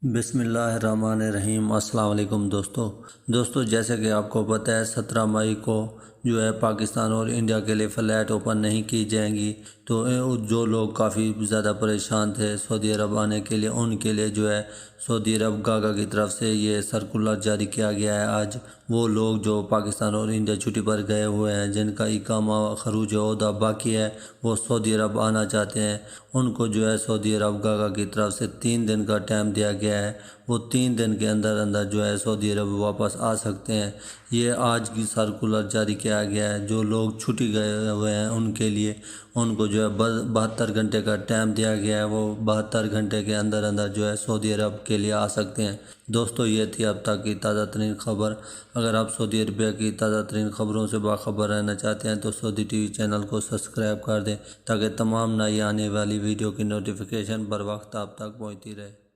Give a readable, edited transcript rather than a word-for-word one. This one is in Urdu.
بسم اللہ الرحمن الرحیم۔ السلام علیکم دوستو جیسے کہ آپ کو پتہ ہے 17 مئی کو جو ہے پاکستان اور انڈیا کے لیے فلائٹ اوپن نہیں کی جائیں گی، تو جو لوگ کافی زیادہ پریشان تھے سعودی عرب آنے کے لیے، ان کے لیے جو ہے سعودی عرب گاگا کی طرف سے یہ سرکولر جاری کیا گیا ہے آج۔ وہ لوگ جو پاکستان اور انڈیا چھٹی پر گئے ہوئے ہیں، جن کا اقامہ خروج عہدہ باقی ہے، وہ سعودی عرب آنا چاہتے ہیں، ان کو جو ہے سعودی عرب گاگا کی طرف سے 3 دن کا ٹائم دیا گیا ہے۔ وہ 3 دن کے اندر جو ہے سعودی عرب واپس آ سکتے ہیں۔ یہ آج کی سرکولر جاری کیا گیا ہے۔ جو لوگ چھٹی گئے ہوئے ہیں ان کے لیے ان کو جو ہے 72 گھنٹے کا ٹائم دیا گیا ہے۔ وہ 72 گھنٹے کے اندر جو ہے سعودی عرب کے لیے آ سکتے ہیں۔ دوستو یہ تھی اب تک کی تازہ ترین خبر۔ اگر آپ سعودی عربیہ کی تازہ ترین خبروں سے باخبر رہنا چاہتے ہیں تو سعودی ٹی وی چینل کو سبسکرائب کر دیں تاکہ تمام نئی آنے والی ویڈیو کی نوٹیفیکیشن بر وقت آپ تک پہنچتی رہے۔